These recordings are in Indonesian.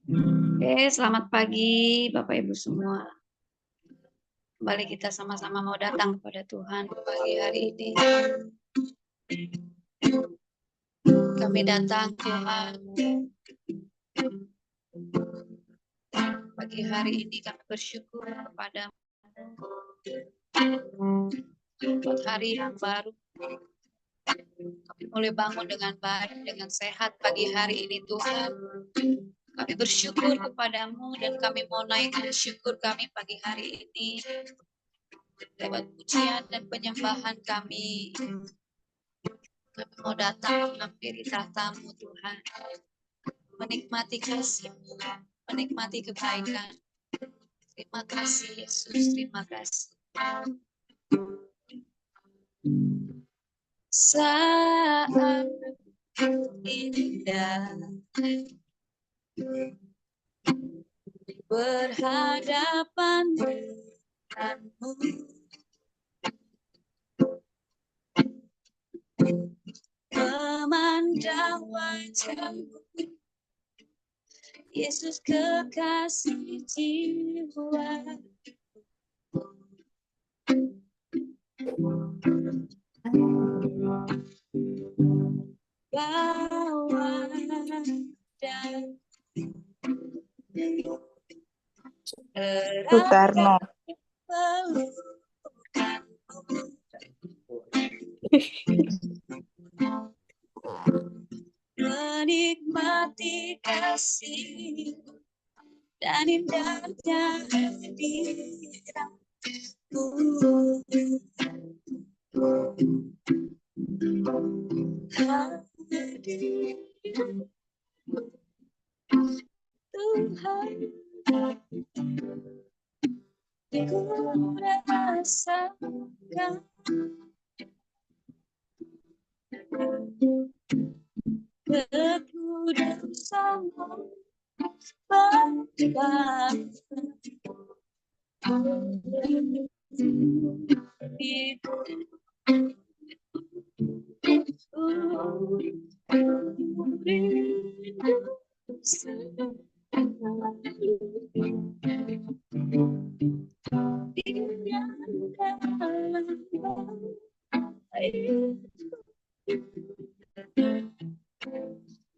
Oke, selamat pagi Bapak Ibu semua. Kembali kita sama-sama mau datang kepada Tuhan pagi hari ini. Kami datang Tuhan. Pagi hari ini kami bersyukur kepada buat hari yang baru. Kami mulai bangun dengan baik, dengan sehat pagi hari ini Tuhan. Kami bersyukur kepadamu dan kami mau naikkan syukur kami pagi hari ini. Lewat pujian dan penyembahan kami mau datang menghampiri tahta-Mu Tuhan. Menikmati kasih-Mu, menikmati kebaikan. Terima kasih Yesus, terima kasih. Saat indah berhadapan denganmu, memandang wajah-Mu, Yesus kekasih jiwa. Bawa dan Soekarno. Menikmati kasih dan indahnya hadirat-Mu. Hadir Tuhan, ku rasakan kekudusan-Mu, Bapa.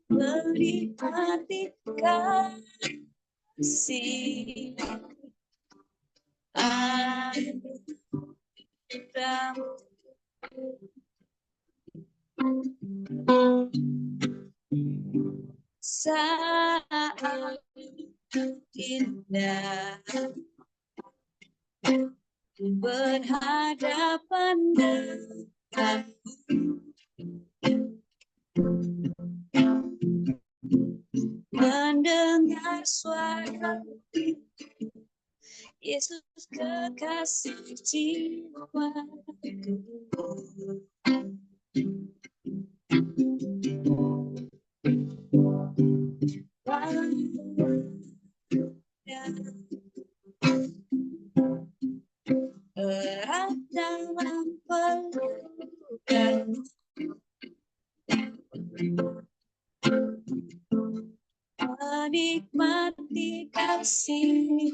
Menikmati kasih anugerah-Mu. Saat indah berhadapan denganmu, mendengar suara Yesus kekasih jiwaku. Erat dalam pelukan, menikmati kasih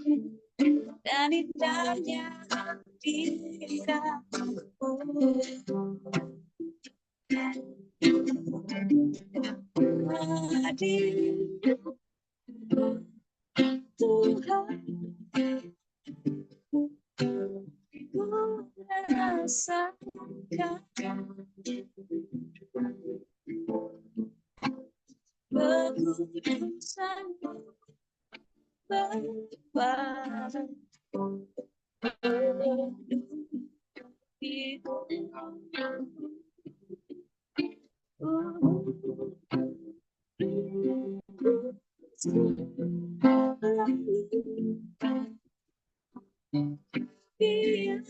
dan indahnya hadirat-Mu. Hadir Tuhan, ku rasakan kekudusan-Mu, Bapa. Menikmati kasih anugerah-Mu. Hadir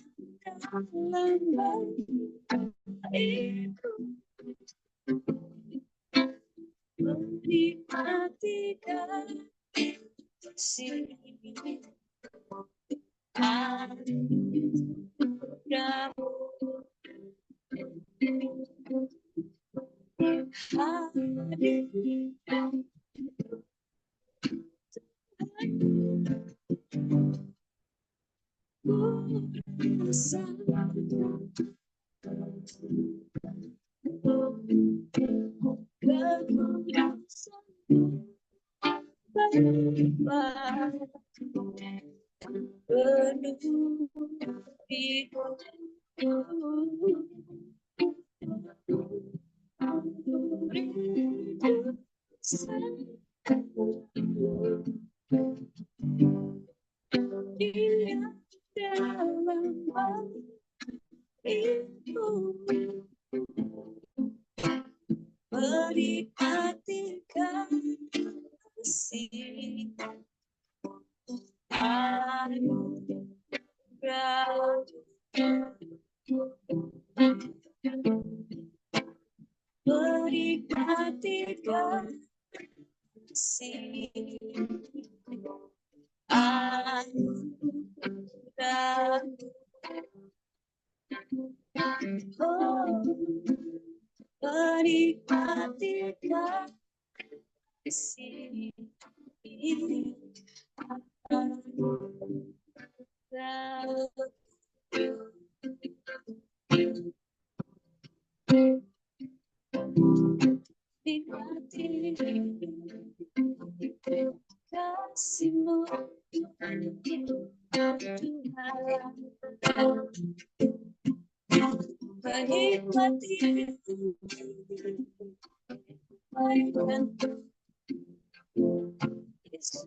Menikmati kasih anugerah, menikmati kasih anugerah, oh, menikmati kasih kasih-Mu Tuhan, menikmati kebaikan Yesus.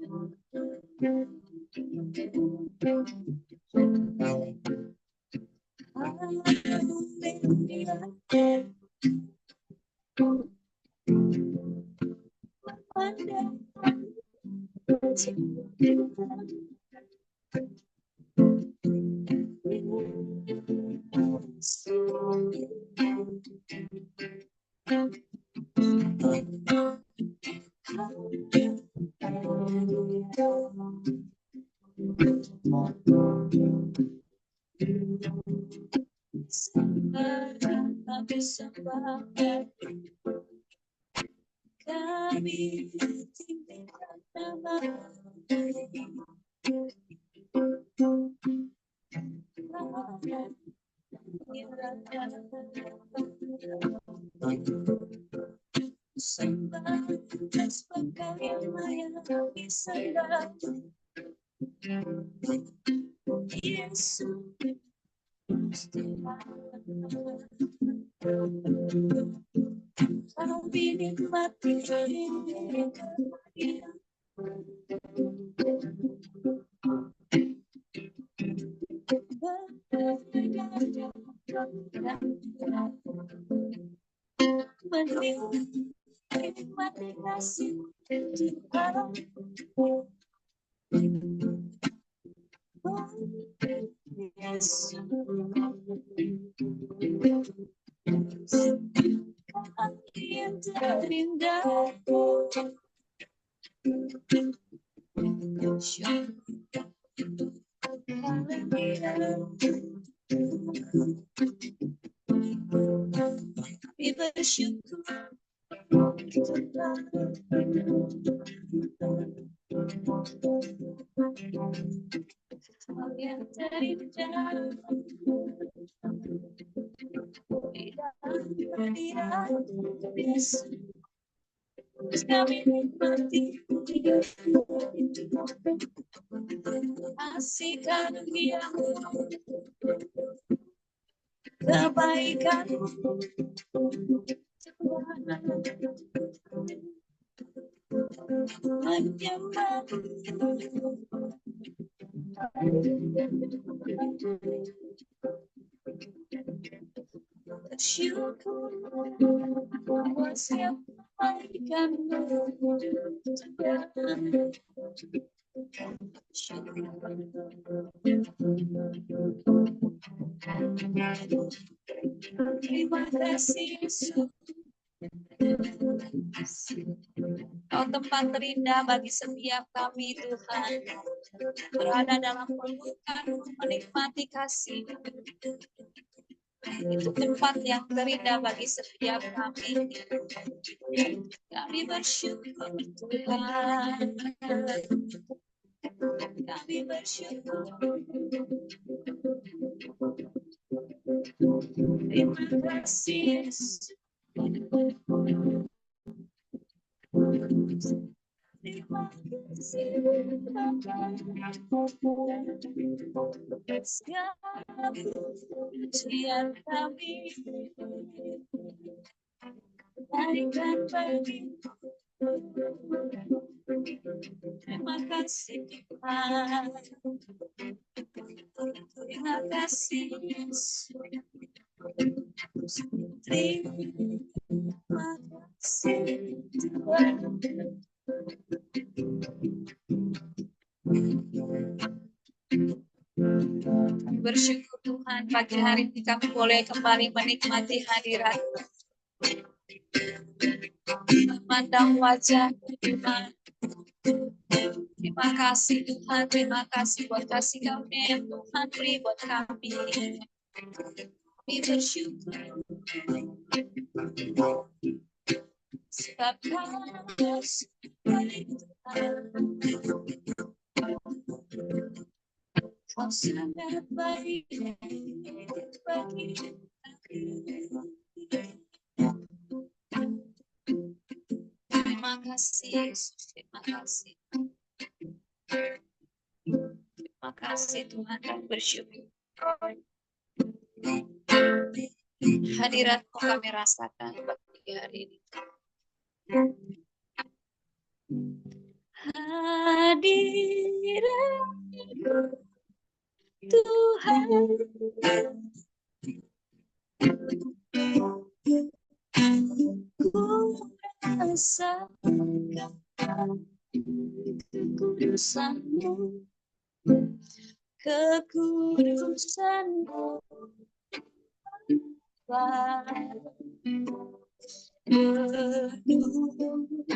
Kami tinggikan nama-Mu. Sembah sebab yang kami sembah Yesus. Kami nikmati menikmati kasih Tuhan. Yesus, kami yang terindah, kami bersyukur yang terindah kami nikmati kasih karunia-Mu, kebaikan-Mu, menyembah-Mu, bersyukur kuasa kebaikan-Mu, terima kasih Yesus. Kau tempat terindah bagi setiap kami Tuhan, berada dalam pelukan menikmati kasih. Itu tempat yang terindah bagi setiap kami. Kami bersyukur Tuhan, kami bersyukur Terima kasih Yesus. Terima kasih segala pujian kami naikkan bagi. Terima kasih Tuhan. Terima kasih Yesus. Terima kasih Tuhan. Bersyukur Tuhan, pagi hari ini kami boleh kembali menikmati hadirat, memandang wajah Tuhan. Terima kasih Tuhan, terima kasih buat kasih karunia yang Tuhan beri buat kami. Kami bersyukur sebab Kau baik Tuhan. Kau sangat baik bagi kami. Terima kasih Yesus, terima kasih. Terima kasih Tuhan, kami bersyukur. Hadirat-Mu kami rasakan pagi hari ini. Hadirat Tuhan, ku rasakan kekudusan-Mu, kekudusan-Mu,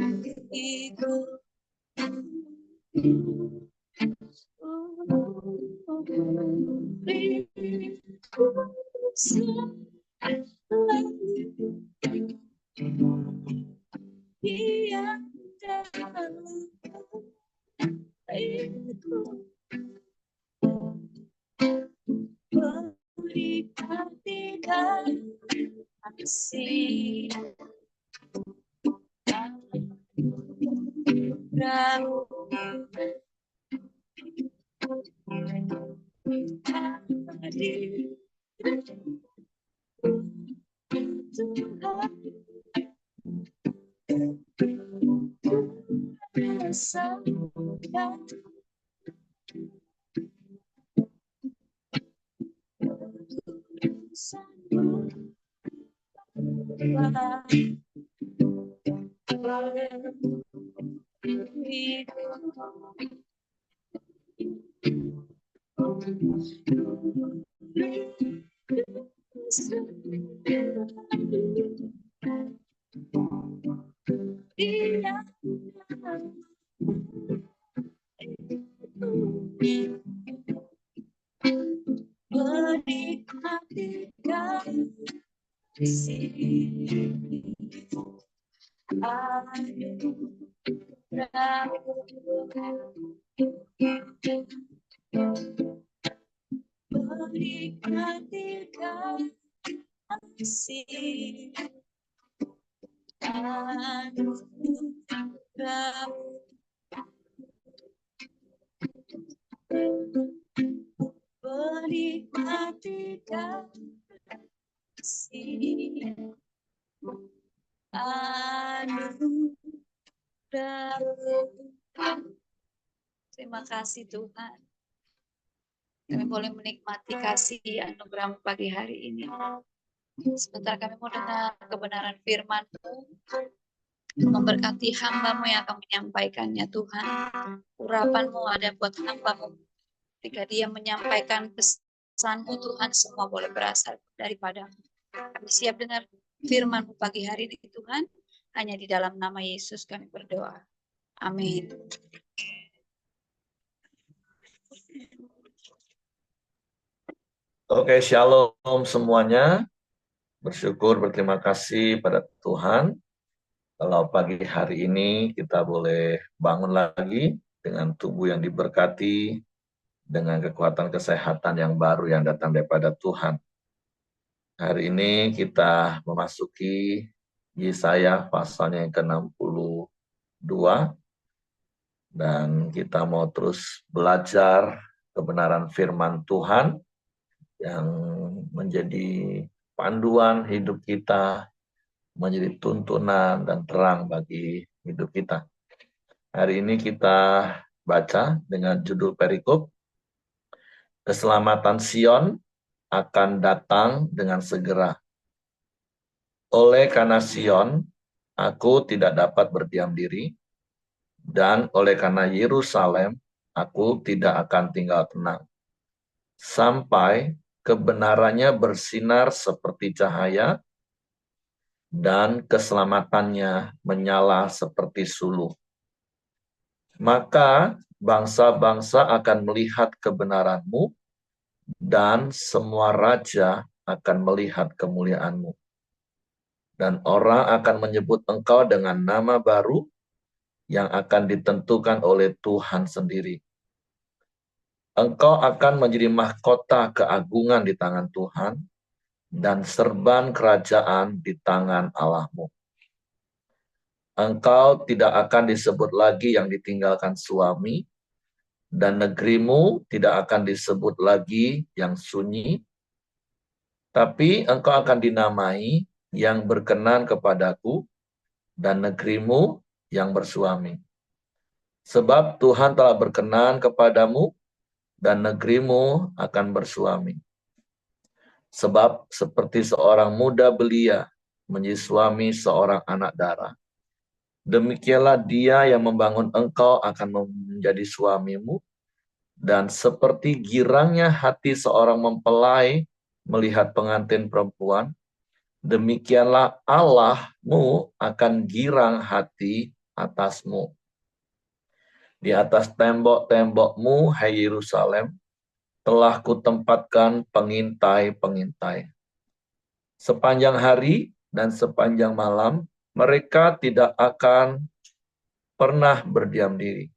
penuhiku. Terima kasih Tuhan. Kami boleh menikmati kasih anugerah pagi hari ini. Sebentar kami mau dengar kebenaran firman-Mu, memberkati hamba-Mu yang akan menyampaikannya Tuhan. Urapan-Mu ada buat hamba-Mu. Ketika dia menyampaikan pesan-Mu Tuhan, semua boleh berasal daripada-Mu. Kami siap dengar firman-Mu pagi hari ini Tuhan. Hanya di dalam nama Yesus kami berdoa. Amin. Oke, shalom semuanya. Bersyukur, berterima kasih pada Tuhan. Kalau pagi hari ini kita boleh bangun lagi dengan tubuh yang diberkati, dengan kekuatan kesehatan yang baru yang datang daripada Tuhan. Hari ini kita memasuki Yesaya pasalnya yang ke-62 dan kita mau terus belajar kebenaran firman Tuhan yang menjadi panduan hidup kita, menjadi tuntunan dan terang bagi hidup kita. Hari ini kita baca dengan judul perikop, Keselamatan Sion akan datang dengan segera. Oleh karena Sion, aku tidak dapat berdiam diri, dan oleh karena Yerusalem, aku tidak akan tinggal tenang. Sampai kebenarannya bersinar seperti cahaya, dan keselamatannya menyala seperti suluh. Maka bangsa-bangsa akan melihat kebenaranmu, dan semua raja akan melihat kemuliaanmu. Dan orang akan menyebut engkau dengan nama baru yang akan ditentukan oleh Tuhan sendiri. Engkau akan menjadi mahkota keagungan di tangan Tuhan dan serban kerajaan di tangan Allahmu. Engkau tidak akan disebut lagi yang ditinggalkan suami, dan negerimu tidak akan disebut lagi yang sunyi, tapi engkau akan dinamai yang berkenan kepadaku, dan negerimu yang bersuami. Sebab Tuhan telah berkenan kepadamu, dan negerimu akan bersuami. Sebab seperti seorang muda belia menjadi suami seorang anak darah, demikianlah dia yang membangun engkau akan menjadi suamimu, dan seperti girangnya hati seorang mempelai melihat pengantin perempuan, demikianlah Allahmu akan girang hati atasmu. Di atas tembok-tembokmu, hai Yerusalem, telah kutempatkan pengintai-pengintai. Sepanjang hari dan sepanjang malam, mereka tidak akan pernah berdiam diri.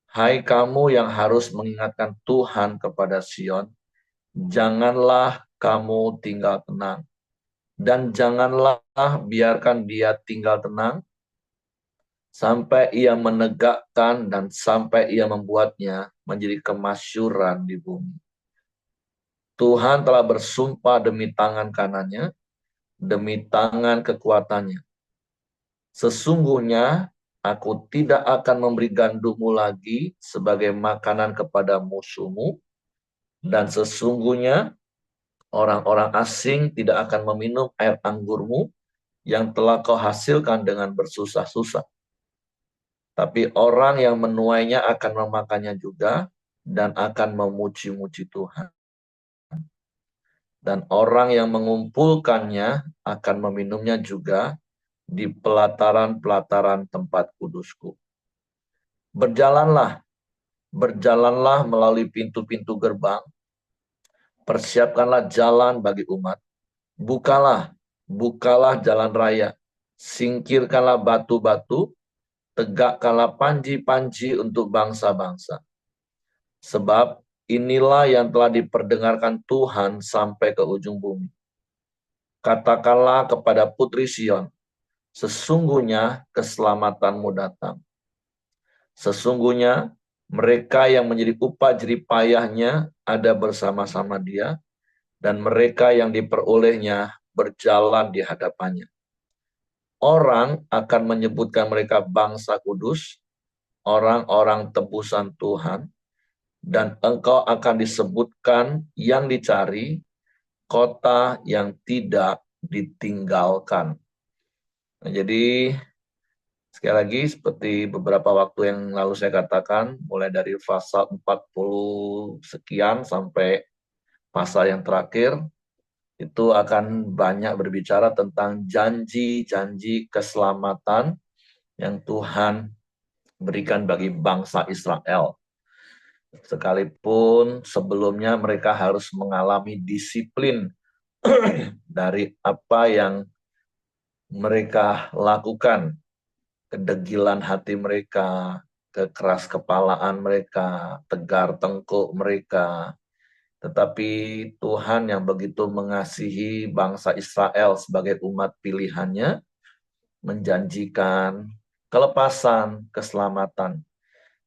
Hai kamu yang harus mengingatkan Tuhan kepada Sion, janganlah kamu tinggal tenang, dan janganlah biarkan dia tinggal tenang, sampai ia menegakkan dan sampai ia membuatnya menjadi kemasyuran di bumi. Tuhan telah bersumpah demi tangan kanannya, demi tangan kekuatannya. Sesungguhnya aku tidak akan memberi gandummu lagi sebagai makanan kepada musuhmu, dan sesungguhnya orang-orang asing tidak akan meminum air anggurmu yang telah kau hasilkan dengan bersusah-susah. Tapi orang yang menuainya akan memakannya juga dan akan memuji-muji Tuhan. Dan orang yang mengumpulkannya akan meminumnya juga di pelataran-pelataran tempat kudusku. Berjalanlah, berjalanlah melalui pintu-pintu gerbang, persiapkanlah jalan bagi umat, bukalah, bukalah jalan raya, singkirkanlah batu-batu, tegakkanlah panji-panji untuk bangsa-bangsa. Sebab inilah yang telah diperdengarkan Tuhan sampai ke ujung bumi. Katakanlah kepada putri Sion, sesungguhnya keselamatanmu datang. Sesungguhnya mereka yang menjadi upah jerih payahnya ada bersama-sama dia, dan mereka yang diperolehnya berjalan di hadapannya. Orang akan menyebutkan mereka bangsa kudus, orang-orang tebusan Tuhan, dan engkau akan disebutkan yang dicari, kota yang tidak ditinggalkan. Nah, jadi sekali lagi seperti beberapa waktu yang lalu saya katakan, mulai dari pasal 40 sekian sampai pasal yang terakhir, itu akan banyak berbicara tentang janji-janji keselamatan yang Tuhan berikan bagi bangsa Israel. Sekalipun sebelumnya mereka harus mengalami disiplin dari apa yang mereka lakukan, kedegilan hati mereka, kekeras kepalaan mereka, tegar tengkuk mereka, Tetapi Tuhan yang begitu mengasihi bangsa Israel sebagai umat pilihannya, menjanjikan kelepasan, keselamatan.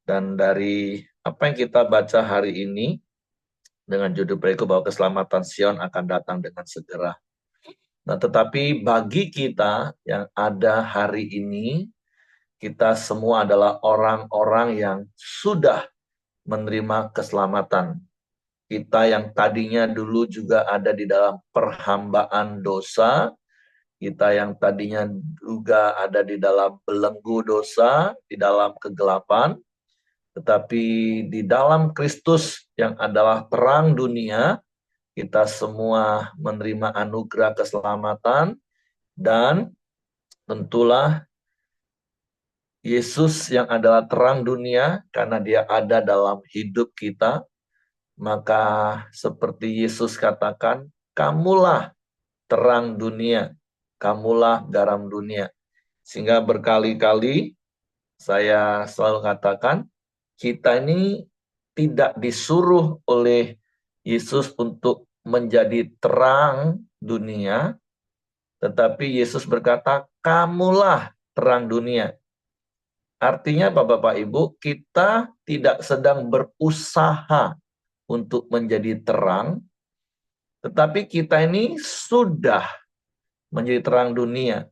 Dan dari apa yang kita baca hari ini, dengan judul berikut bahwa keselamatan Sion akan datang dengan segera. Nah, tetapi bagi kita yang ada hari ini, kita semua adalah orang-orang yang sudah menerima keselamatan. Kita yang tadinya dulu juga ada di dalam perhambaan dosa, kita yang tadinya juga ada di dalam belenggu dosa, di dalam kegelapan, tetapi di dalam Kristus yang adalah terang dunia, kita semua menerima anugerah keselamatan, dan tentulah Yesus yang adalah terang dunia, karena dia ada dalam hidup kita, maka seperti Yesus katakan, kamulah terang dunia, kamulah garam dunia. Sehingga berkali-kali saya selalu katakan, kita ini tidak disuruh oleh Yesus untuk menjadi terang dunia, tetapi Yesus berkata, kamulah terang dunia. Artinya Bapak Ibu, kita tidak sedang berusaha untuk menjadi terang, tetapi kita ini sudah menjadi terang dunia.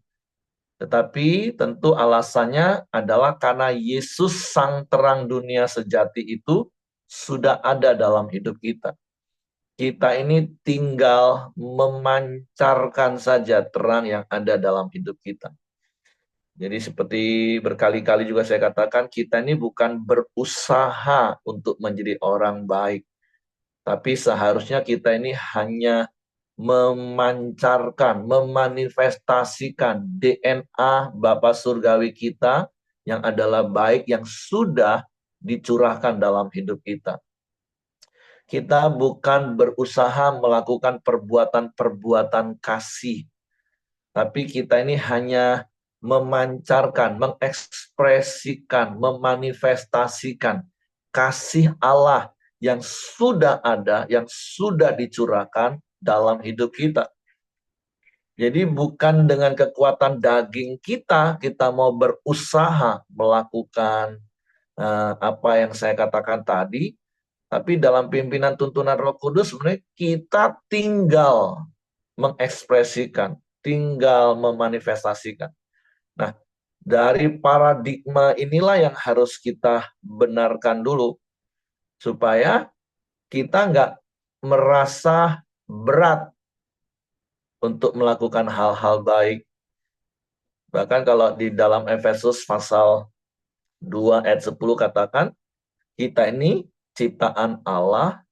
Tetapi tentu alasannya adalah karena Yesus sang terang dunia sejati itu sudah ada dalam hidup kita. Kita ini tinggal memancarkan saja terang yang ada dalam hidup kita. Jadi seperti berkali-kali juga saya katakan, kita ini bukan berusaha untuk menjadi orang baik. Tapi seharusnya kita ini hanya memancarkan, memanifestasikan DNA Bapa Surgawi kita yang adalah baik, yang sudah dicurahkan dalam hidup kita. Kita bukan berusaha melakukan perbuatan-perbuatan kasih, tapi kita ini hanya memancarkan, mengekspresikan, memanifestasikan kasih Allah yang sudah ada, yang sudah dicurahkan dalam hidup kita. Jadi bukan dengan kekuatan daging kita mau berusaha melakukan apa yang saya katakan tadi, tapi dalam pimpinan tuntunan Roh Kudus sebenarnya kita tinggal mengekspresikan, tinggal memanifestasikan. Nah, dari paradigma inilah yang harus kita benarkan dulu, supaya kita nggak merasa berat untuk melakukan hal-hal baik. Bahkan kalau di dalam Efesus pasal 2 ayat 10 katakan, kita ini ciptaan Allah,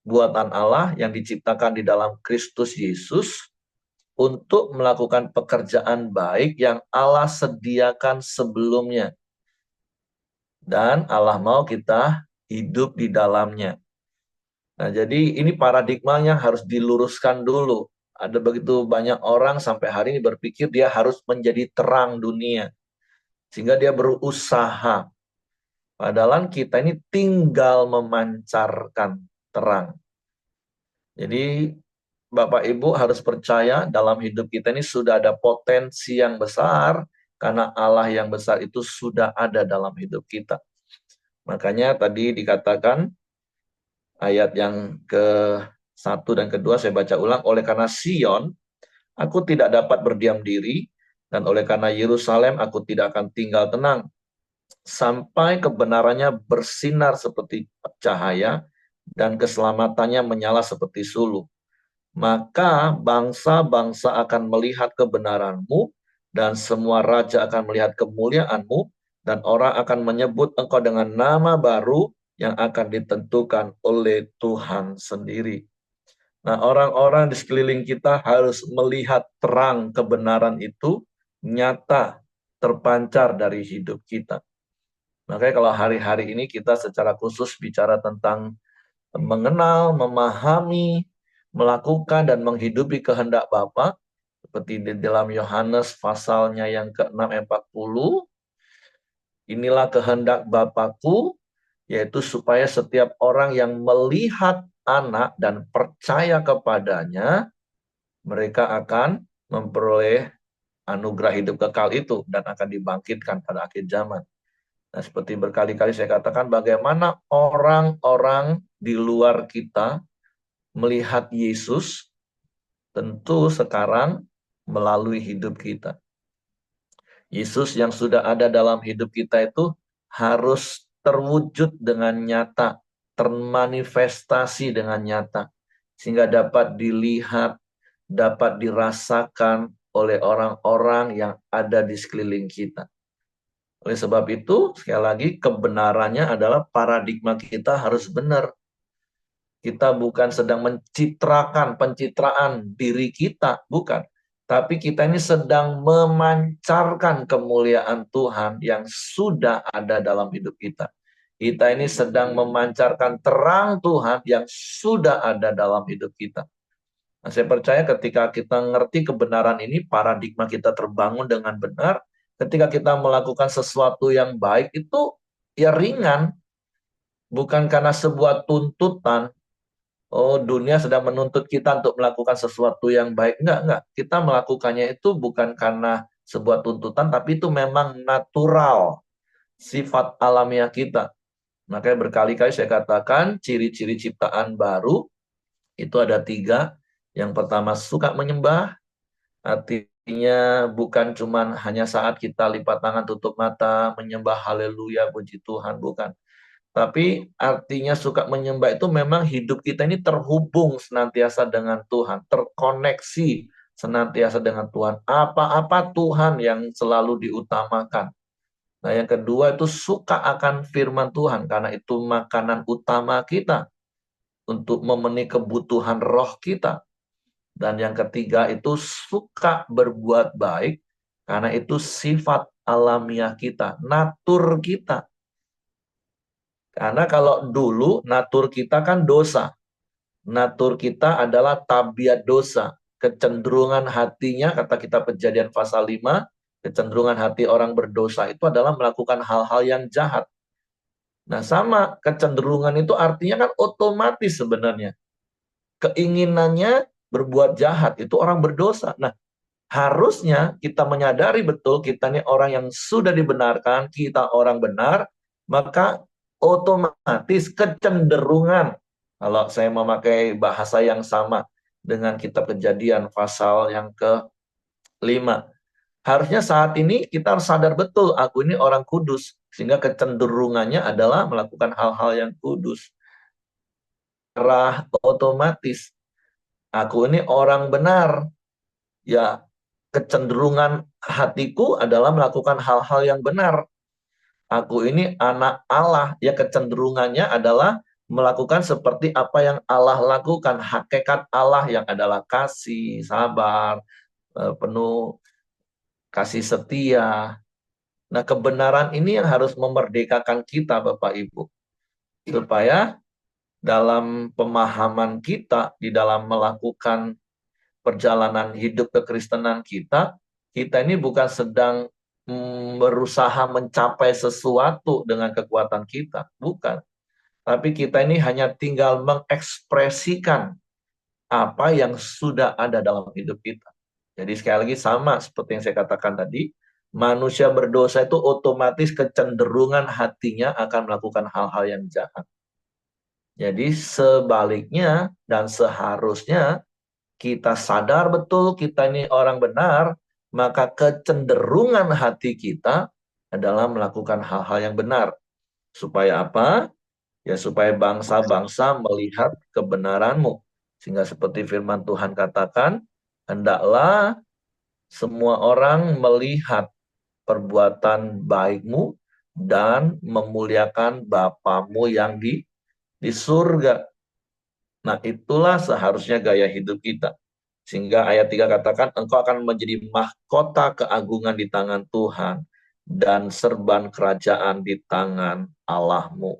buatan Allah yang diciptakan di dalam Kristus Yesus untuk melakukan pekerjaan baik yang Allah sediakan sebelumnya. Dan Allah mau kita hidup di dalamnya. Nah, jadi ini paradigmanya harus diluruskan dulu. Ada begitu banyak orang sampai hari ini berpikir dia harus menjadi terang dunia, sehingga dia berusaha. Padahal kita ini tinggal memancarkan terang. Jadi Bapak Ibu harus percaya dalam hidup kita ini sudah ada potensi yang besar, karena Allah yang besar itu sudah ada dalam hidup kita. Makanya tadi dikatakan ayat yang ke-1 dan kedua saya baca ulang, oleh karena Sion aku tidak dapat berdiam diri, dan oleh karena Yerusalem aku tidak akan tinggal tenang, sampai kebenarannya bersinar seperti cahaya, dan keselamatannya menyala seperti suluh. Maka bangsa-bangsa akan melihat kebenaranmu, dan semua raja akan melihat kemuliaanmu, dan orang akan menyebut engkau dengan nama baru yang akan ditentukan oleh Tuhan sendiri. Nah, orang-orang di sekeliling kita harus melihat terang kebenaran itu nyata terpancar dari hidup kita. Makanya kalau hari-hari ini kita secara khusus bicara tentang mengenal, memahami, melakukan dan menghidupi kehendak Bapa, seperti di dalam Yohanes pasalnya yang ke-6 ayat 40, inilah kehendak Bapakku, yaitu supaya setiap orang yang melihat anak dan percaya kepadanya, mereka akan memperoleh anugerah hidup kekal itu dan akan dibangkitkan pada akhir zaman. Nah, seperti berkali-kali saya katakan, bagaimana orang-orang di luar kita melihat Yesus, tentu sekarang melalui hidup kita. Yesus yang sudah ada dalam hidup kita itu harus terwujud dengan nyata, termanifestasi dengan nyata, sehingga dapat dilihat, dapat dirasakan oleh orang-orang yang ada di sekeliling kita. Oleh sebab itu, sekali lagi, kebenarannya adalah paradigma kita harus benar. Kita bukan sedang mencitrakan pencitraan diri kita, bukan. Tapi kita ini sedang memancarkan kemuliaan Tuhan yang sudah ada dalam hidup kita. Kita ini sedang memancarkan terang Tuhan yang sudah ada dalam hidup kita. Nah, saya percaya ketika kita ngerti kebenaran ini, paradigma kita terbangun dengan benar. Ketika kita melakukan sesuatu yang baik itu ya ringan, bukan karena sebuah tuntutan. Oh, dunia sedang menuntut kita untuk melakukan sesuatu yang baik. Enggak. Kita melakukannya itu bukan karena sebuah tuntutan, tapi itu memang natural, sifat alamiah kita. Makanya berkali-kali saya katakan, ciri-ciri ciptaan baru itu ada 3. Yang pertama, suka menyembah. Artinya bukan cuma hanya saat kita lipat tangan tutup mata, menyembah haleluya, puji Tuhan, bukan. Tapi artinya suka menyembah itu memang hidup kita ini terhubung senantiasa dengan Tuhan, terkoneksi senantiasa dengan Tuhan. Apa-apa Tuhan yang selalu diutamakan. Nah, yang kedua itu suka akan firman Tuhan, karena itu makanan utama kita untuk memenuhi kebutuhan roh kita. Dan yang ketiga itu suka berbuat baik, karena itu sifat alamiah kita, natur kita. Karena kalau dulu natur kita kan dosa. Natur kita adalah tabiat dosa. Kecenderungan hatinya, kata kita Kejadian pasal 5, kecenderungan hati orang berdosa itu adalah melakukan hal-hal yang jahat. Nah, sama kecenderungan itu artinya kan otomatis sebenarnya. Keinginannya berbuat jahat, itu orang berdosa. Nah, harusnya kita menyadari betul kita ini orang yang sudah dibenarkan, kita orang benar, maka otomatis kecenderungan, kalau saya memakai bahasa yang sama dengan kitab Kejadian pasal yang ke-5, harusnya saat ini kita harus sadar betul, aku ini orang kudus, sehingga kecenderungannya adalah melakukan hal-hal yang kudus. Arah otomatis, aku ini orang benar, ya kecenderungan hatiku adalah melakukan hal-hal yang benar. Aku ini anak Allah, ya kecenderungannya adalah melakukan seperti apa yang Allah lakukan. Hakikat Allah yang adalah kasih, sabar, penuh kasih setia. Nah, kebenaran ini yang harus memerdekakan kita, Bapak Ibu. Supaya dalam pemahaman kita, di dalam melakukan perjalanan hidup kekristenan kita, kita ini bukan sedang berusaha mencapai sesuatu dengan kekuatan kita, bukan. Tapi kita ini hanya tinggal mengekspresikan apa yang sudah ada dalam hidup kita. Jadi sekali lagi sama seperti yang saya katakan tadi, manusia berdosa itu otomatis kecenderungan hatinya akan melakukan hal-hal yang jahat. Jadi sebaliknya dan seharusnya kita sadar betul kita ini orang benar, maka kecenderungan hati kita adalah melakukan hal-hal yang benar. Supaya apa? Ya supaya bangsa-bangsa melihat kebenaranmu. Sehingga seperti firman Tuhan katakan, hendaklah semua orang melihat perbuatan baikmu dan memuliakan Bapamu yang di surga. Nah, itulah seharusnya gaya hidup kita. Sehingga ayat 3 katakan, engkau akan menjadi mahkota keagungan di tangan Tuhan dan serban kerajaan di tangan Allahmu.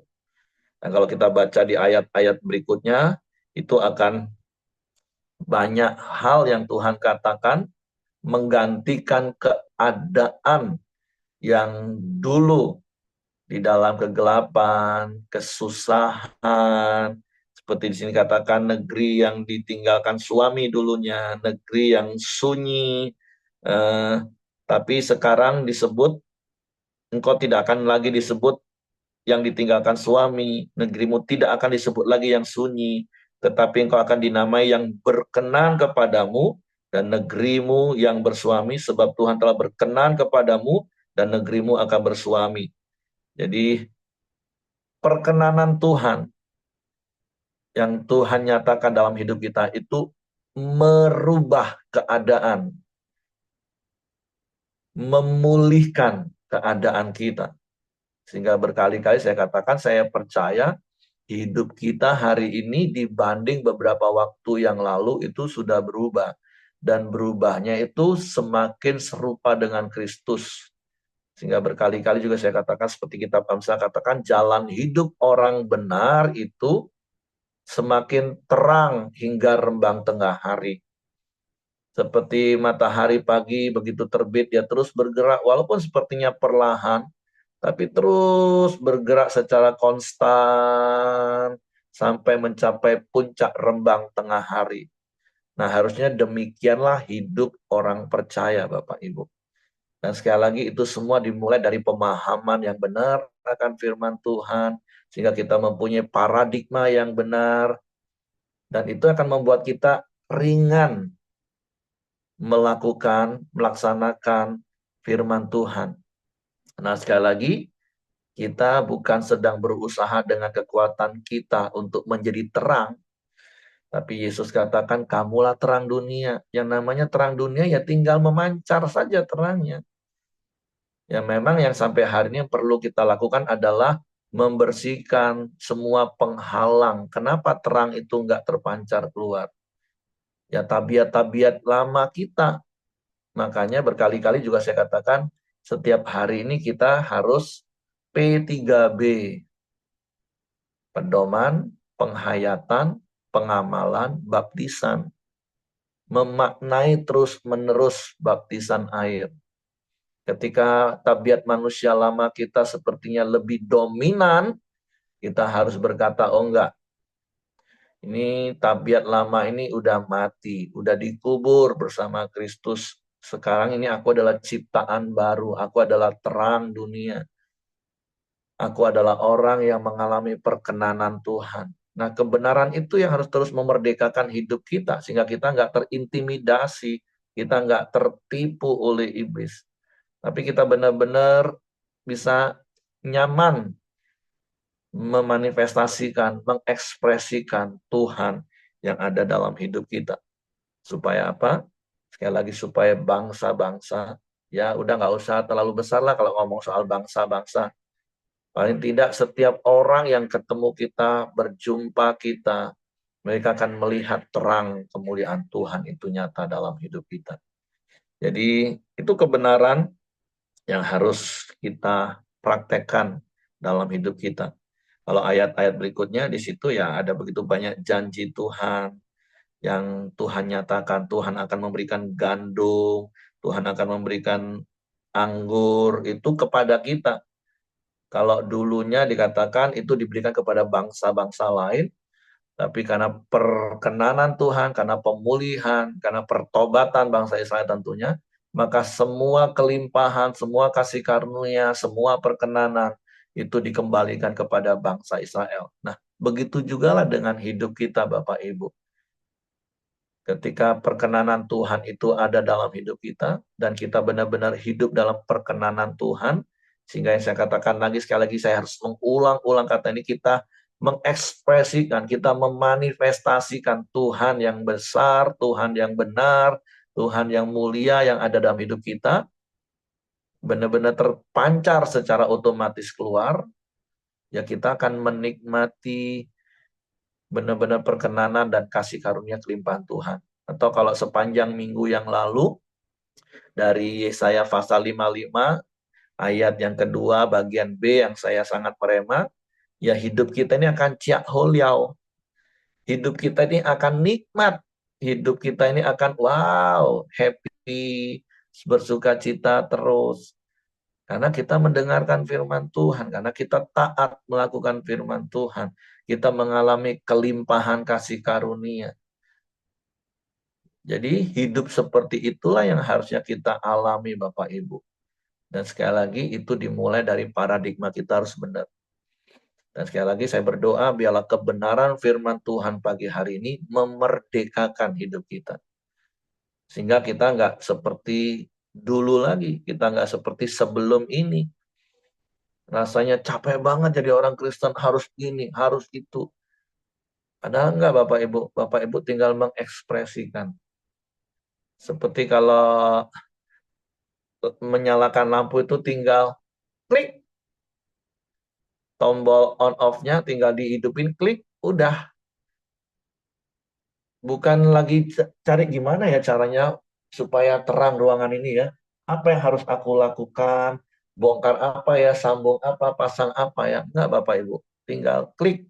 Dan kalau kita baca di ayat-ayat berikutnya, itu akan banyak hal yang Tuhan katakan menggantikan keadaan yang dulu di dalam kegelapan, kesusahan, Seperti di sini katakan negeri yang ditinggalkan suami dulunya, negeri yang sunyi. Eh, tapi sekarang disebut, engkau tidak akan lagi disebut yang ditinggalkan suami, negerimu tidak akan disebut lagi yang sunyi, tetapi engkau akan dinamai yang berkenan kepadamu, dan negerimu yang bersuami, sebab Tuhan telah berkenan kepadamu, dan negerimu akan bersuami. Jadi perkenanan Tuhan yang Tuhan nyatakan dalam hidup kita itu merubah keadaan, memulihkan keadaan kita. Sehingga berkali-kali saya katakan, saya percaya hidup kita hari ini dibanding beberapa waktu yang lalu itu sudah berubah. Dan berubahnya itu semakin serupa dengan Kristus. Sehingga berkali-kali juga saya katakan, seperti kitab Amsal katakan, jalan hidup orang benar itu semakin terang hingga rembang tengah hari. Seperti matahari pagi begitu terbit, dia terus bergerak, walaupun sepertinya perlahan, tapi terus bergerak secara konstan sampai mencapai puncak rembang tengah hari. Nah, harusnya demikianlah hidup orang percaya, Bapak Ibu. Dan sekali lagi itu semua dimulai dari pemahaman yang benar akan firman Tuhan, sehingga kita mempunyai paradigma yang benar, dan itu akan membuat kita ringan melaksanakan firman Tuhan. Nah, sekali lagi, kita bukan sedang berusaha dengan kekuatan kita untuk menjadi terang, tapi Yesus katakan, kamulah terang dunia. Yang namanya terang dunia ya tinggal memancar saja terangnya. Ya memang yang sampai hari ini yang perlu kita lakukan adalah membersihkan semua penghalang. Kenapa terang itu enggak terpancar keluar? Ya tabiat-tabiat lama kita. Makanya berkali-kali juga saya katakan, setiap hari ini kita harus P3B. Pedoman, penghayatan, pengamalan, baptisan. Memaknai terus-menerus baptisan air. Ketika tabiat manusia lama kita sepertinya lebih dominan, kita harus berkata, oh enggak, ini tabiat lama ini udah mati, udah dikubur bersama Kristus. Sekarang ini aku adalah ciptaan baru, aku adalah terang dunia. Aku adalah orang yang mengalami perkenanan Tuhan. Nah, kebenaran itu yang harus terus memerdekakan hidup kita, sehingga kita nggak terintimidasi, kita nggak tertipu oleh iblis. Tapi kita benar-benar bisa nyaman memanifestasikan, mengekspresikan Tuhan yang ada dalam hidup kita. Supaya apa? Sekali lagi, supaya bangsa-bangsa, ya udah nggak usah terlalu besar lah kalau ngomong soal bangsa-bangsa. Paling tidak setiap orang yang ketemu kita, berjumpa kita, mereka akan melihat terang kemuliaan Tuhan itu nyata dalam hidup kita. Jadi itu kebenaran yang harus kita praktekkan dalam hidup kita. Kalau ayat-ayat berikutnya di situ ya ada begitu banyak janji Tuhan yang Tuhan nyatakan. Tuhan akan memberikan gandum, Tuhan akan memberikan anggur itu kepada kita. Kalau dulunya dikatakan itu diberikan kepada bangsa-bangsa lain, tapi karena perkenanan Tuhan, karena pemulihan, karena pertobatan bangsa Israel tentunya, maka semua kelimpahan, semua kasih karunia, semua perkenanan itu dikembalikan kepada bangsa Israel. Nah, begitu jugalah dengan hidup kita, Bapak Ibu. Ketika perkenanan Tuhan itu ada dalam hidup kita, dan kita benar-benar hidup dalam perkenanan Tuhan, sehingga yang saya katakan lagi, sekali lagi saya harus mengulang-ulang kata ini, kita mengekspresikan, kita memanifestasikan Tuhan yang besar, Tuhan yang benar, Tuhan yang mulia yang ada dalam hidup kita, benar-benar terpancar secara otomatis keluar, ya kita akan menikmati benar-benar perkenanan dan kasih karunia kelimpahan Tuhan. Atau kalau sepanjang minggu yang lalu, dari Yesaya pasal 55, ayat yang kedua, bagian B yang saya sangat merema, ya hidup kita ini akan ciak holiau. Hidup kita ini akan nikmat. Hidup kita ini akan wow, happy, bersuka cita terus. Karena kita mendengarkan firman Tuhan, karena kita taat melakukan firman Tuhan, kita mengalami kelimpahan kasih karunia. Jadi hidup seperti itulah yang harusnya kita alami Bapak Ibu. Dan sekali lagi itu dimulai dari paradigma kita harus benar. Dan sekali lagi saya berdoa biarlah kebenaran firman Tuhan pagi hari ini memerdekakan hidup kita. Sehingga kita nggak seperti dulu lagi, kita nggak seperti sebelum ini. Rasanya capek banget jadi orang Kristen, harus ini, harus itu. Padahal enggak Bapak Ibu tinggal mengekspresikan. Seperti kalau menyalakan lampu itu tinggal klik, tombol on off-nya tinggal dihidupin, klik, udah. Bukan lagi cari gimana ya caranya supaya terang ruangan ini ya. Apa yang harus aku lakukan, bongkar apa ya, sambung apa, pasang apa ya. Enggak Bapak Ibu, tinggal klik.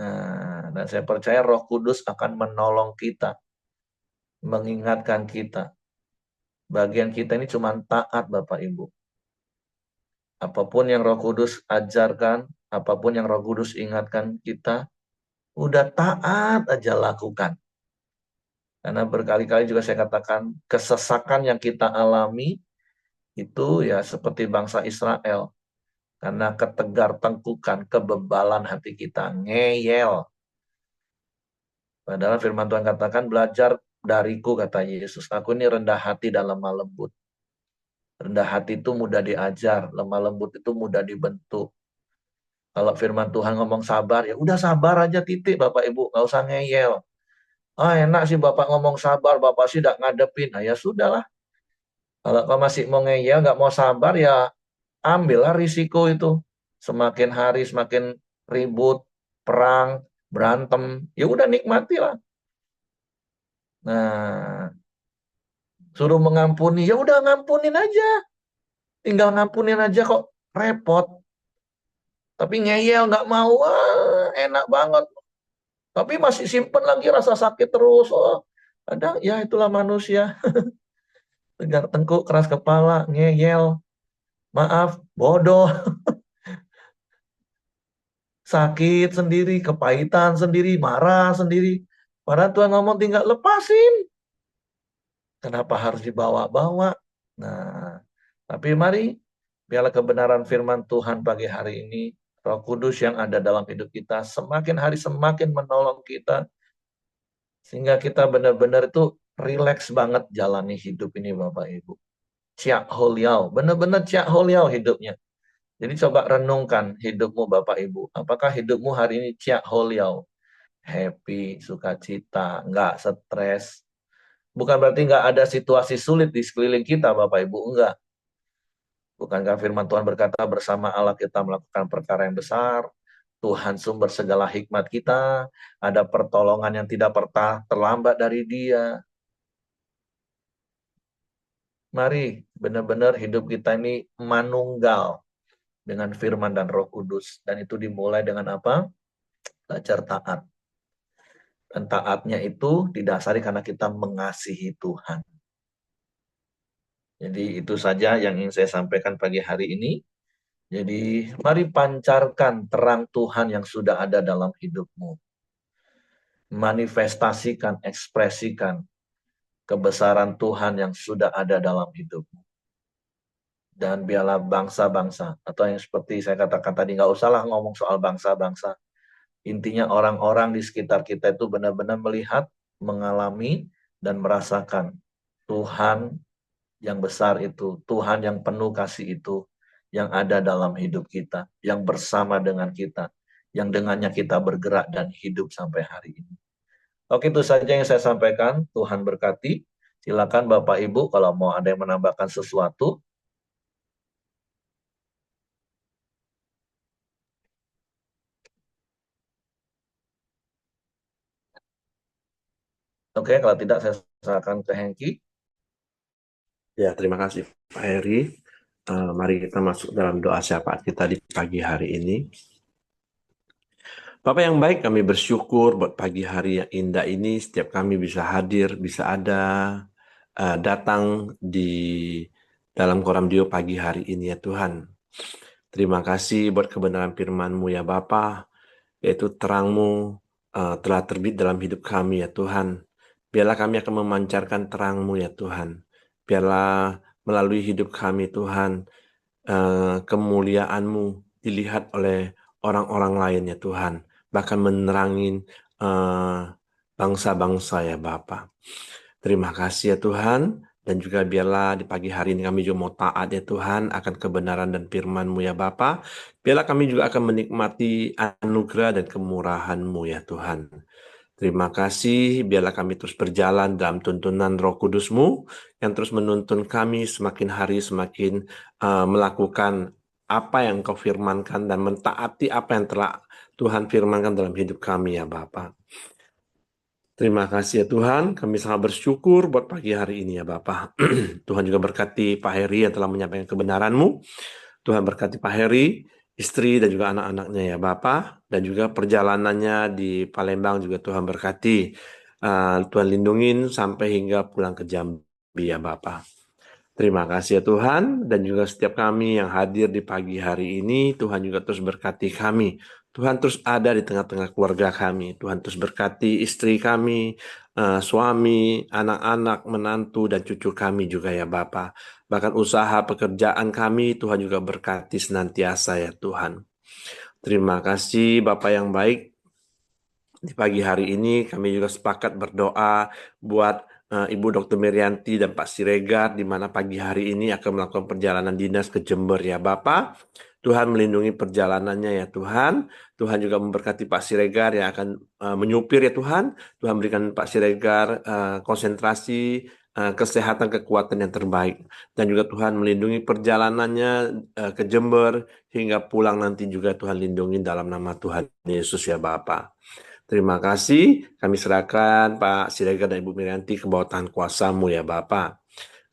Nah, dan saya percaya Roh Kudus akan menolong kita, mengingatkan kita. Bagian kita ini cuma taat Bapak Ibu. Apapun yang Roh Kudus ajarkan, apapun yang Roh Kudus ingatkan kita, udah taat aja lakukan. Karena berkali-kali juga saya katakan, kesesakan yang kita alami itu ya seperti bangsa Israel. Karena ketegar tengkukan, kebebalan hati kita, ngeyel. Padahal firman Tuhan katakan, belajar dariku, kata Yesus. Aku ini rendah hati dan lemah lembut. Rendah hati itu mudah diajar, lemah lembut itu mudah dibentuk. Kalau firman Tuhan ngomong sabar, ya udah sabar aja titik Bapak Ibu, nggak usah ngeyel. Ah enak sih Bapak ngomong sabar, Bapak sih tidak ngadepin. Nah ya sudahlah. Kalau kau masih mau ngeyel, nggak mau sabar, ya ambillah risiko itu. Semakin hari semakin ribut, perang, berantem. Ya udah nikmatilah. Nah, suruh mengampuni, ya udah ngampunin aja. Tinggal ngampunin aja kok repot. Tapi ngeyel nggak mau, enak banget. Tapi masih simpen lagi rasa sakit terus. Oh, kadang ya itulah manusia. Tegar tengkuk, keras kepala, ngeyel. Maaf, bodoh, sakit sendiri, kepahitan sendiri, marah sendiri. Padahal Tuhan ngomong tinggal lepasin. Kenapa harus dibawa-bawa? Nah, tapi mari biarlah kebenaran firman Tuhan pagi hari ini, Roh Kudus yang ada dalam hidup kita, semakin hari semakin menolong kita, sehingga kita benar-benar itu rileks banget jalani hidup ini Bapak Ibu. Ciak holiau, benar-benar ciak holiau hidupnya. Jadi coba renungkan hidupmu Bapak Ibu. Apakah hidupmu hari ini ciak holiau? Happy, sukacita, nggak stres. Bukan berarti nggak ada situasi sulit di sekeliling kita Bapak Ibu, enggak. Bukankah firman Tuhan berkata bersama Allah kita melakukan perkara yang besar, Tuhan sumber segala hikmat kita, ada pertolongan yang tidak pernah terlambat dari Dia. Mari benar-benar hidup kita ini manunggal dengan firman dan Roh Kudus. Dan itu dimulai dengan apa? Belajar taat. Dan taatnya itu didasari karena kita mengasihi Tuhan. Jadi itu saja yang ingin saya sampaikan pagi hari ini. Jadi mari pancarkan terang Tuhan yang sudah ada dalam hidupmu. Manifestasikan, ekspresikan kebesaran Tuhan yang sudah ada dalam hidupmu. Dan biarlah bangsa-bangsa, atau yang seperti saya katakan tadi, nggak usahlah ngomong soal bangsa-bangsa. Intinya orang-orang di sekitar kita itu benar-benar melihat, mengalami, dan merasakan Tuhan yang besar itu, Tuhan yang penuh kasih itu, yang ada dalam hidup kita, yang bersama dengan kita, yang dengannya kita bergerak dan hidup sampai hari ini. Oke, itu saja yang saya sampaikan. Tuhan berkati. Silakan Bapak Ibu kalau mau ada yang menambahkan sesuatu. Oke, kalau tidak saya serahkan ke Hengki. Ya, terima kasih Pak Heri. Mari kita masuk dalam doa syafaat kita di pagi hari ini. Bapak yang baik, kami bersyukur buat pagi hari yang indah ini. Setiap kami bisa hadir, bisa ada, datang di dalam Koramdio pagi hari ini ya Tuhan. Terima kasih buat kebenaran firman-Mu ya Bapa, yaitu terang-Mu telah terbit dalam hidup kami ya Tuhan. Biarlah kami akan memancarkan terang-Mu ya Tuhan. Biarlah melalui hidup kami Tuhan, kemuliaan-Mu dilihat oleh orang-orang lain ya Tuhan. Bahkan menerangin bangsa-bangsa ya Bapa. Terima kasih ya Tuhan. Dan juga biarlah di pagi hari ini kami juga mau taat ya Tuhan akan kebenaran dan firman-Mu ya Bapa. Biarlah kami juga akan menikmati anugerah dan kemurahan-Mu ya Tuhan. Terima kasih, biarlah kami terus berjalan dalam tuntunan Roh Kudus-Mu yang terus menuntun kami semakin hari semakin melakukan apa yang Kau firmankan dan mentaati apa yang telah Tuhan firmankan dalam hidup kami ya Bapa. Terima kasih ya Tuhan, kami sangat bersyukur buat pagi hari ini ya Bapa. Tuhan juga berkati Pak Heri yang telah menyampaikan kebenaran-Mu. Tuhan berkati Pak Heri, istri dan juga anak-anaknya ya Bapa, dan juga perjalanannya di Palembang juga Tuhan berkati. Tuhan lindungin sampai hingga pulang ke Jambi ya Bapa. Terima kasih ya Tuhan, dan juga setiap kami yang hadir di pagi hari ini, Tuhan juga terus berkati kami. Tuhan terus ada di tengah-tengah keluarga kami. Tuhan terus berkati istri kami, suami, anak-anak, menantu, dan cucu kami juga ya Bapa. Bahkan usaha pekerjaan kami, Tuhan juga berkati senantiasa ya Tuhan. Terima kasih Bapak yang baik. Di pagi hari ini kami juga sepakat berdoa buat Ibu Dr. Merianti dan Pak Siregar di mana pagi hari ini akan melakukan perjalanan dinas ke Jember ya Bapak. Tuhan melindungi perjalanannya ya Tuhan. Tuhan juga memberkati Pak Siregar yang akan menyupir ya Tuhan. Tuhan berikan Pak Siregar konsentrasi, kesehatan, kekuatan yang terbaik. Dan juga Tuhan melindungi perjalanannya ke Jember hingga pulang nanti juga Tuhan lindungi dalam nama Tuhan Yesus ya Bapak. Terima kasih, kami serahkan Pak Siregar dan Ibu Mirianti ke bawah tangan kuasa-Mu ya Bapak.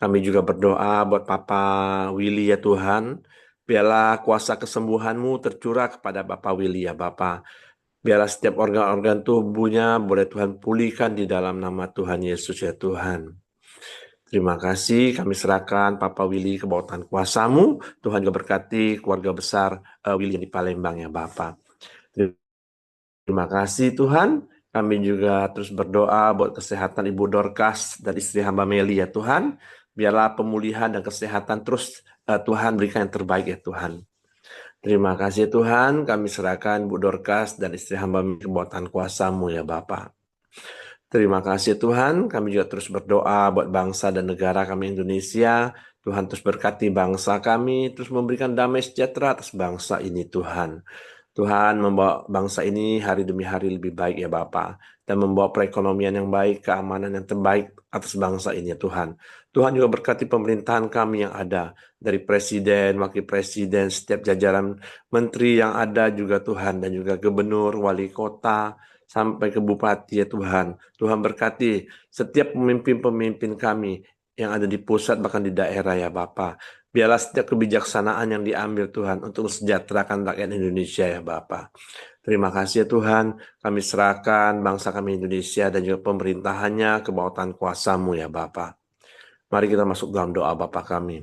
Kami juga berdoa buat Papa Willy ya Tuhan. Biarlah kuasa kesembuhan-Mu tercurah kepada Bapak Willy ya Bapak. Biarlah setiap organ-organ tubuhnya boleh Tuhan pulihkan di dalam nama Tuhan Yesus ya Tuhan. Terima kasih, kami serahkan Papa Willy ke bawah tangan kuasa-Mu. Tuhan juga berkati keluarga besar Willy yang di Palembang ya Bapak. Terima kasih Tuhan, kami juga terus berdoa buat kesehatan Ibu Dorcas dan istri hamba Meli ya Tuhan. Biarlah pemulihan dan kesehatan terus Tuhan berikan yang terbaik ya Tuhan. Terima kasih Tuhan, kami serahkan Ibu Dorcas dan istri hamba Meli ke bawah tangan kuasa-Mu ya Bapa. Terima kasih Tuhan, kami juga terus berdoa buat bangsa dan negara kami Indonesia. Tuhan terus berkati bangsa kami, terus memberikan damai sejahtera atas bangsa ini Tuhan. Tuhan membawa bangsa ini hari demi hari lebih baik ya Bapa, dan membawa perekonomian yang baik, keamanan yang terbaik atas bangsa ini ya Tuhan. Tuhan juga berkati pemerintahan kami yang ada, dari presiden, wakil presiden, setiap jajaran menteri yang ada juga Tuhan, dan juga gubernur, wali kota, sampai ke bupati ya Tuhan. Tuhan berkati setiap pemimpin-pemimpin kami yang ada di pusat bahkan di daerah ya Bapa. Biarlah setiap kebijaksanaan yang diambil Tuhan untuk mensejahterakan rakyat Indonesia ya Bapa. Terima kasih ya Tuhan, kami serahkan bangsa kami Indonesia dan juga pemerintahannya ke bawah tangan kuasa-Mu ya Bapa. Mari kita masuk dalam doa Bapa kami.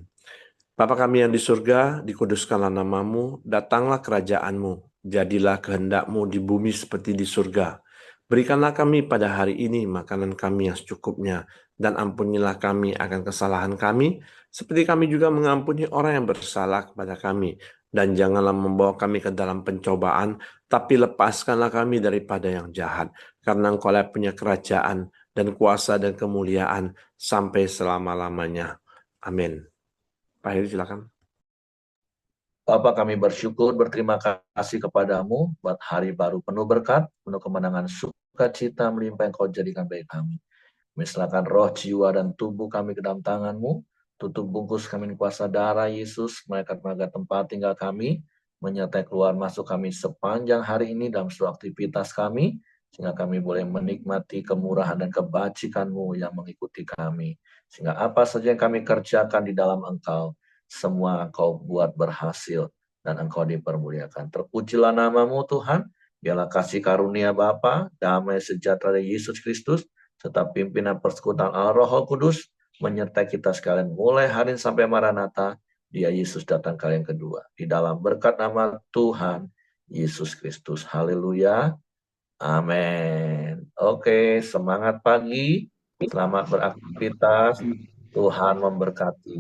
Bapa kami yang di surga, dikuduskanlah nama-Mu, datanglah kerajaan-Mu, jadilah kehendak-Mu di bumi seperti di surga. Berikanlah kami pada hari ini makanan kami yang secukupnya, dan ampunilah kami akan kesalahan kami, seperti kami juga mengampuni orang yang bersalah kepada kami. Dan janganlah membawa kami ke dalam pencobaan, tapi lepaskanlah kami daripada yang jahat. Karena Engkau-lah punya kerajaan dan kuasa dan kemuliaan sampai selama-lamanya. Amin. Pak Heri, silakan. Bapak, kami bersyukur, berterima kasih kepadamu buat hari baru penuh berkat, penuh kemenangan, sukacita melimpah yang Kau jadikan bagi kami. Misalkan roh, jiwa, dan tubuh kami ke dalam tangan-Mu. Tutup bungkus kami di kuasa darah Yesus, malaikat-malaikat tempat tinggal kami, menyertai keluar masuk kami sepanjang hari ini dalam seluruh aktivitas kami, sehingga kami boleh menikmati kemurahan dan kebajikan-Mu yang mengikuti kami. Sehingga apa saja yang kami kerjakan di dalam Engkau, semua Engkau buat berhasil, dan Engkau dipermuliakan. Terpujilah nama-Mu Tuhan, biarlah kasih karunia Bapa, damai sejahtera dari Yesus Kristus, serta pimpinan persekutuan Allah Roh Kudus menyertai kita sekalian mulai hari ini sampai Maranatha, dia Yesus datang kali yang kedua. Di dalam berkat nama Tuhan Yesus Kristus. Haleluya. Amin. Oke, semangat pagi. Selamat beraktivitas. Tuhan memberkati.